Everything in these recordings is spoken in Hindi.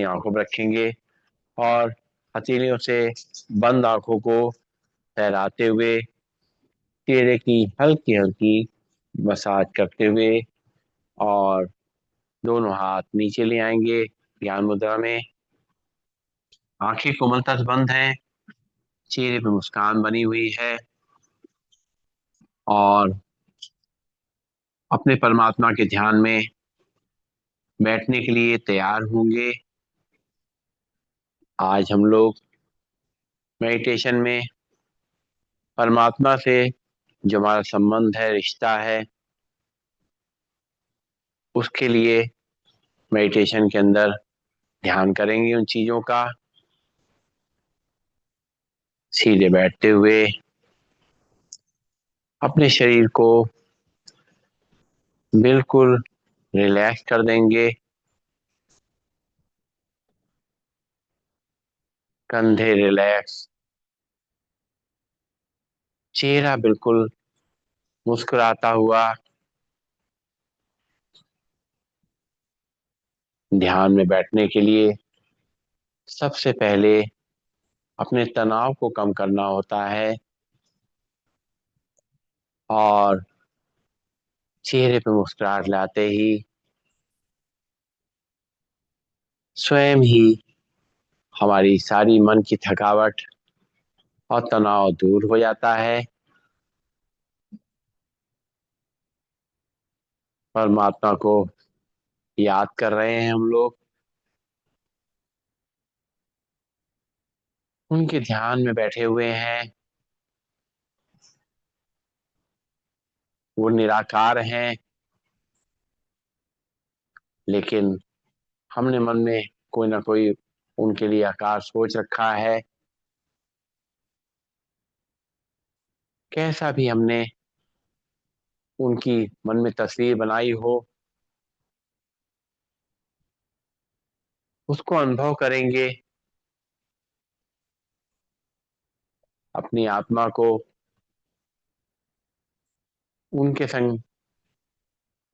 आंखों पर रखेंगे और हथेलियों से बंद आंखों को सहलाते हुए चेहरे की हल्की हल्की मसाज करते हुए और दोनों हाथ नीचे ले आएंगे ज्ञान मुद्रा में। आंखें कोमलता से बंद हैं, चेहरे पे मुस्कान बनी हुई है और अपने परमात्मा के ध्यान में बैठने के लिए तैयार होंगे। आज हम लोग मेडिटेशन में परमात्मा से जो हमारा संबंध है, रिश्ता है, उसके लिए मेडिटेशन के अंदर ध्यान करेंगे उन चीजों का। सीधे बैठते हुए अपने शरीर को बिल्कुल रिलैक्स कर देंगे। कंधे रिलैक्स, चेहरा बिल्कुल मुस्कुराता हुआ। ध्यान में बैठने के लिए सबसे पहले अपने तनाव को कम करना होता है और चेहरे पे मुस्कुराहट लाते ही स्वयं ही हमारी सारी मन की थकावट और तनाव दूर हो जाता है। परमात्मा को याद कर रहे हैं हम लोग, उनके ध्यान में बैठे हुए हैं। वो निराकार हैं, लेकिन हमने मन में कोई ना कोई उनके लिए आकार सोच रखा है। कैसा भी हमने उनकी मन में तस्वीर बनाई हो, उसको अनुभव करेंगे। अपनी आत्मा को उनके संग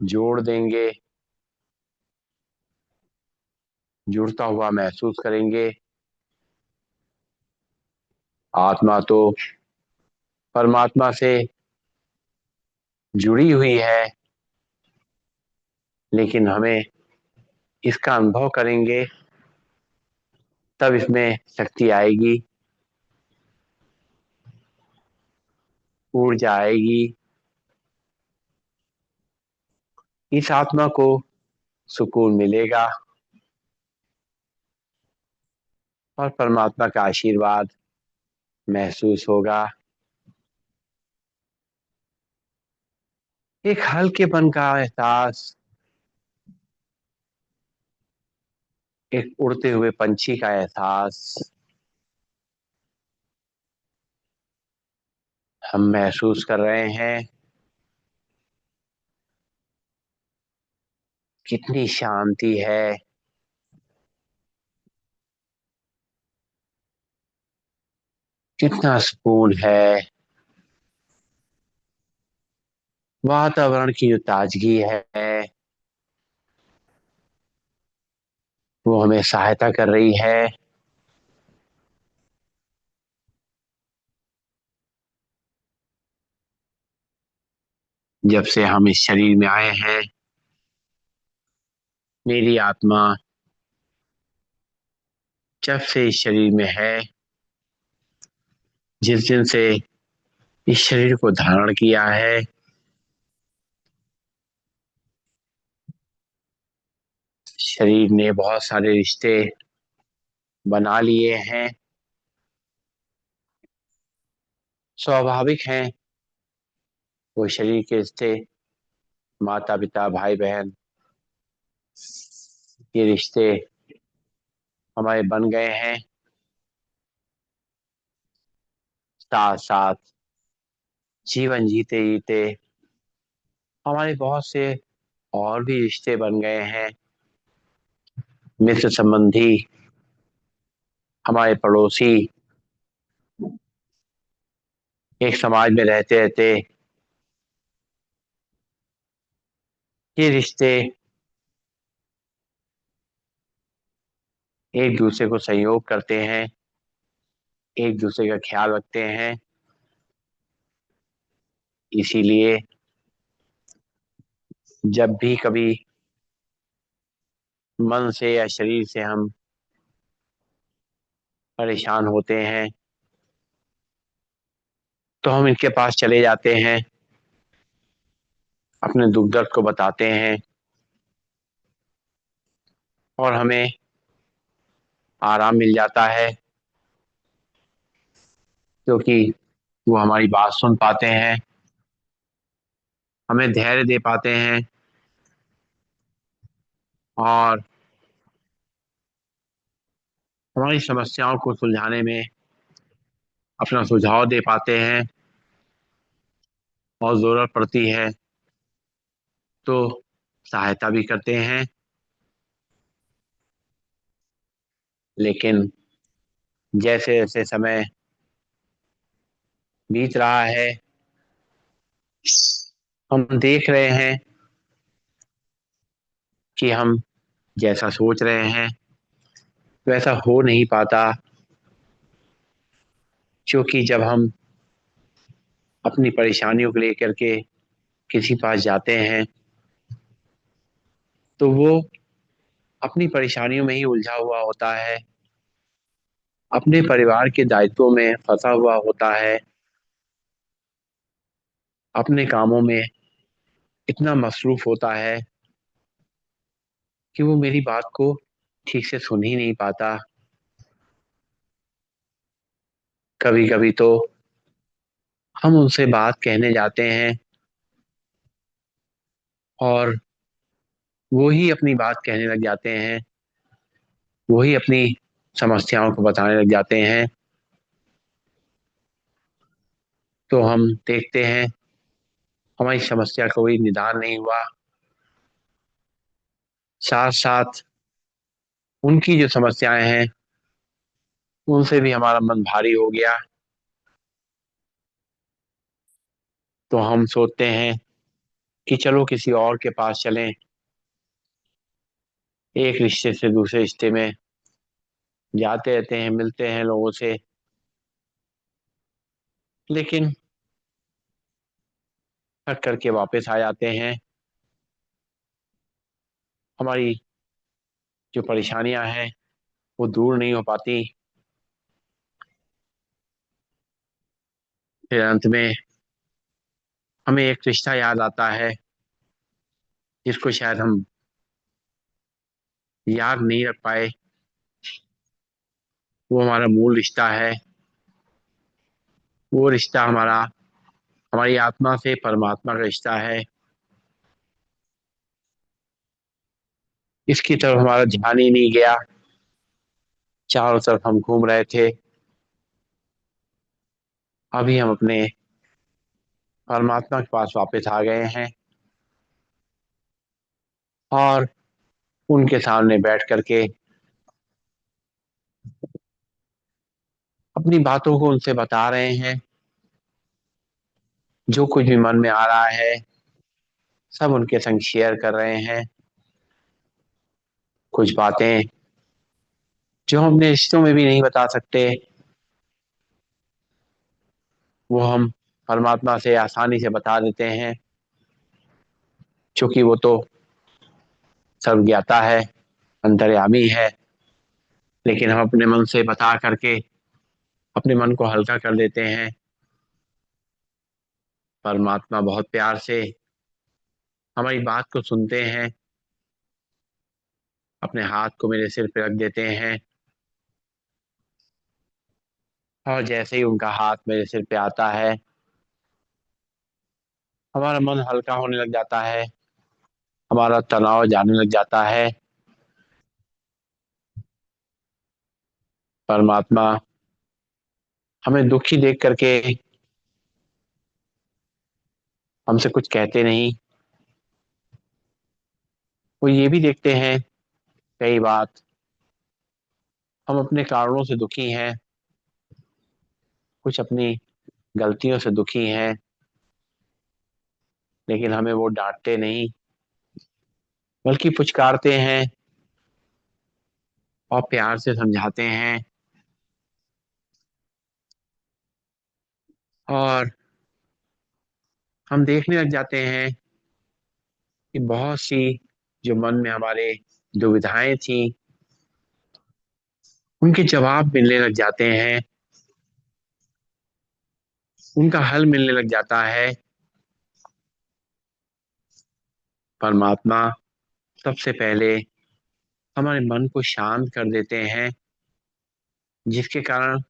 जोड़ देंगे, जुड़ता हुआ महसूस करेंगे। आत्मा तो परमात्मा से जुड़ी हुई है, लेकिन हमें इसका अनुभव करेंगे तब इसमें शक्ति आएगी, ऊर्जा आएगी। इस आत्मा को सुकून मिलेगा और परमात्मा का आशीर्वाद महसूस होगा। एक हल्केपन का एहसास, एक उड़ते हुए पंछी का एहसास हम महसूस कर रहे हैं। कितनी शांति है, कितना सुकून है। वातावरण की जो ताजगी है वो हमें सहायता कर रही है। जब से हम इस शरीर में आए हैं, मेरी आत्मा जब से इस शरीर में है, जिस दिन से इस शरीर को धारण किया है, शरीर ने बहुत सारे रिश्ते बना लिए हैं। स्वाभाविक हैं वो शरीर के रिश्ते, माता पिता भाई बहन, ये रिश्ते हमारे बन गए हैं। साथ साथ जीवन जीते जीते हमारे बहुत से और भी रिश्ते बन गए हैं। मित्र संबंधी, हमारे पड़ोसी, एक समाज में रहते रहते ये रिश्ते एक दूसरे को सहयोग करते हैं, एक दूसरे का ख्याल रखते हैं। इसीलिए जब भी कभी मन से या शरीर से हम परेशान होते हैं तो हम इनके पास चले जाते हैं, अपने दुख दर्द को बताते हैं और हमें आराम मिल जाता है, क्योंकि वो हमारी बात सुन पाते हैं, हमें धैर्य दे पाते हैं और हमारी समस्याओं को सुलझाने में अपना सुझाव दे पाते हैं और ज़रूरत पड़ती है तो सहायता भी करते हैं। लेकिन जैसे जैसे समय बीत रहा है हम देख रहे हैं कि हम जैसा सोच रहे हैं वैसा हो नहीं पाता, क्योंकि जब हम अपनी परेशानियों को लेकर के किसी पास जाते हैं तो वो अपनी परेशानियों में ही उलझा हुआ होता है, अपने परिवार के दायित्वों में फंसा हुआ होता है, अपने कामों में इतना मसरूफ होता है कि वो मेरी बात को ठीक से सुन ही नहीं पाता। कभी कभी तो हम उनसे बात कहने जाते हैं और वो ही अपनी बात कहने लग जाते हैं, वो ही अपनी समस्याओं को बताने लग जाते हैं। तो हम देखते हैं हमारी समस्या का कोई निदान नहीं हुआ, साथ साथ उनकी जो समस्याएं हैं उनसे भी हमारा मन भारी हो गया। तो हम सोचते हैं कि चलो किसी और के पास चलें, एक रिश्ते से दूसरे रिश्ते में जाते रहते हैं, मिलते हैं लोगों से, लेकिन थक करके वापस आ जाते हैं। हमारी जो परेशानियां हैं वो दूर नहीं हो पाती। फिर अंत में हमें एक रिश्ता याद आता है जिसको शायद हम याद नहीं रख पाए। वो हमारा मूल रिश्ता है, वो रिश्ता हमारी आत्मा से परमात्मा का रिश्ता है। इसकी तरफ हमारा ध्यान ही नहीं गया, चारों तरफ हम घूम रहे थे। अभी हम अपने परमात्मा के पास वापस आ गए हैं और उनके सामने बैठ करके अपनी बातों को उनसे बता रहे हैं। जो कुछ भी मन में आ रहा है सब उनके संग शेयर कर रहे हैं। कुछ बातें जो हम अपने रिश्तों में भी नहीं बता सकते वो हम परमात्मा से आसानी से बता देते हैं, क्योंकि वो तो सर्वज्ञाता है, अंतर्यामी है। लेकिन हम अपने मन से बता करके अपने मन को हल्का कर देते हैं। परमात्मा बहुत प्यार से हमारी बात को सुनते हैं, अपने हाथ को मेरे सिर पे रख देते हैं और जैसे ही उनका हाथ मेरे सिर पे आता है हमारा मन हल्का होने लग जाता है, हमारा तनाव जाने लग जाता है। परमात्मा हमें दुखी देख करके हमसे कुछ कहते नहीं, वो ये भी देखते हैं कई बात हम अपने कारणों से दुखी हैं, कुछ अपनी गलतियों से दुखी हैं, लेकिन हमें वो डांटते नहीं बल्कि पुचकारते हैं और प्यार से समझाते हैं। और हम देखने लग जाते हैं कि बहुत सी जो मन में हमारे दुविधाएं थी, उनके जवाब मिलने लग जाते हैं, उनका हल मिलने लग जाता है। परमात्मा सबसे पहले हमारे मन को शांत कर देते हैं, जिसके कारण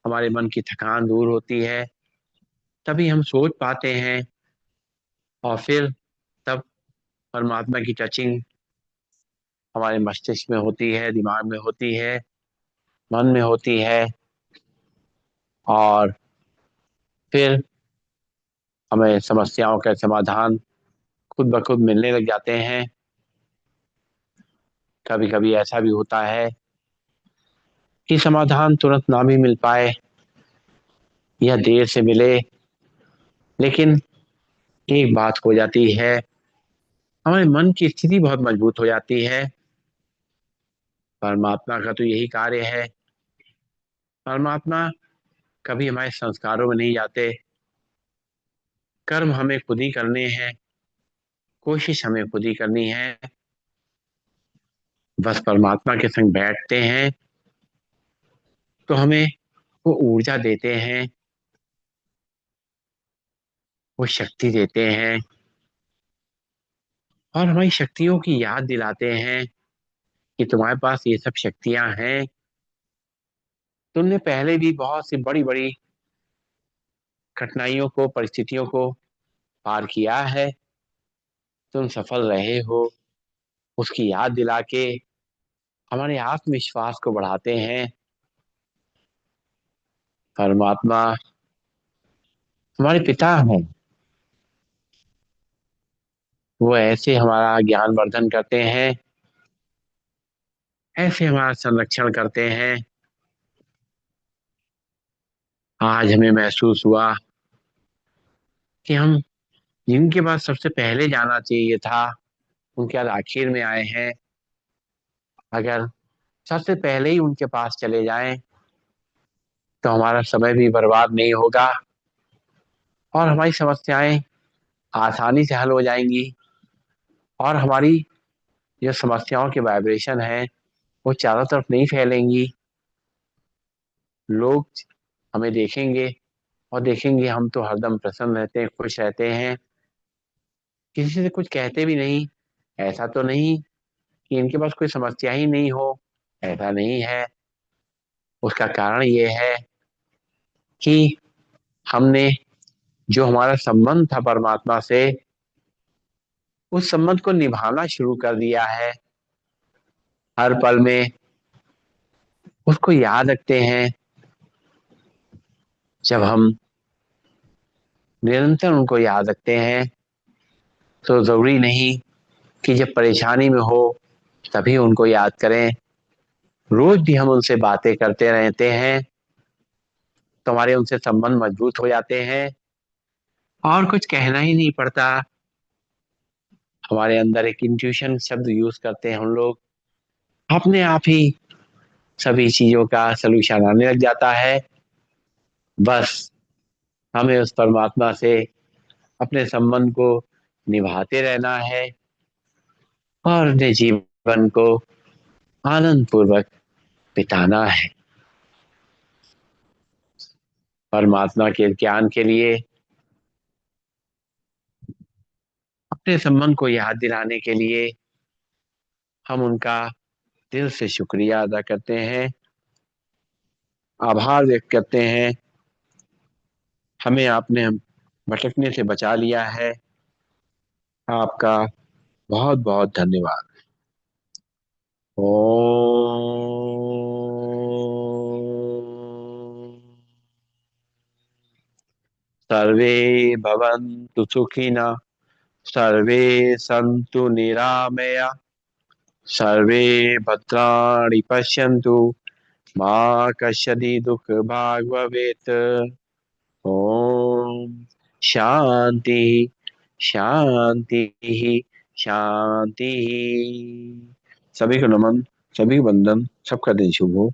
हमारे मन की थकान दूर होती है। तभी हम सोच पाते हैं, और फिर तब परमात्मा की टचिंग हमारे मस्तिष्क में होती है, दिमाग में होती है, मन में होती है। और फिर हमें समस्याओं का समाधान खुद ब खुद मिलने लग जाते हैं। कभी कभी ऐसा भी होता है कि समाधान तुरंत ना भी मिल पाए या देर से मिले, लेकिन एक बात हो जाती है, हमारे मन की स्थिति बहुत मजबूत हो जाती है। परमात्मा का तो यही कार्य है। परमात्मा कभी हमारे संस्कारों में नहीं जाते। कर्म हमें खुद ही करने हैं, कोशिश हमें खुद ही करनी है। बस परमात्मा के संग बैठते हैं तो हमें वो ऊर्जा देते हैं, वो शक्ति देते हैं, और हमारी शक्तियों की याद दिलाते हैं कि तुम्हारे पास ये सब शक्तियां हैं। तुमने पहले भी बहुत सी बड़ी बड़ी कठिनाइयों को, परिस्थितियों को पार किया है, तुम सफल रहे हो। उसकी याद दिला के हमारे आत्मविश्वास को बढ़ाते हैं। परमात्मा हमारे पिता हैं। वो ऐसे हमारा ज्ञान वर्धन करते हैं, ऐसे हमारा संरक्षण करते हैं। आज हमें महसूस हुआ कि हम जिनके पास सबसे पहले जाना चाहिए था, उनके आज आखिर में आए हैं। अगर सबसे पहले ही उनके पास चले जाएं तो हमारा समय भी बर्बाद नहीं होगा, और हमारी समस्याएं आसानी से हल हो जाएंगी। और हमारी जो समस्याओं के वाइब्रेशन है, वो चारों तरफ नहीं फैलेंगी। लोग हमें देखेंगे और देखेंगे हम तो हरदम प्रसन्न रहते हैं, खुश रहते हैं, किसी से कुछ कहते भी नहीं। ऐसा तो नहीं कि इनके पास कोई समस्या ही नहीं हो, ऐसा नहीं है। उसका कारण ये है कि हमने जो हमारा संबंध था परमात्मा से, उस संबंध को निभाना शुरू कर दिया है। हर पल में उसको याद रखते हैं। जब हम निरंतर उनको याद रखते हैं तो जरूरी नहीं कि जब परेशानी में हो तभी उनको याद करें। रोज भी हम उनसे बातें करते रहते हैं तो हमारे उनसे संबंध मजबूत हो जाते हैं, और कुछ कहना ही नहीं पड़ता। हमारे अंदर एक इंट्यूशन शब्द यूज करते हैं हम लोग, अपने आप ही सभी चीजों का सलूशन आने लग जाता है। बस हमें उस परमात्मा से अपने संबंध को निभाते रहना है, और अपने जीवन को आनंद पूर्वक बिताना है। परमात्मा के ज्ञान के लिए, अपने संबंध को याद दिलाने के लिए हम उनका दिल से शुक्रिया अदा करते हैं, आभार व्यक्त करते हैं। हमें आपने भटकने से बचा लिया है। आपका बहुत बहुत धन्यवाद। ओम। सर्वे भवन्तु सुखिनः, सर्वे सन्तु निरामया, सर्वे भद्राणि पश्यन्तु, मा कश्चित् दुःखभाग् भवेत्। ओम शांति शांति शांति। सभी को नमन। सभी बंधन, सबका दिन शुभ हो।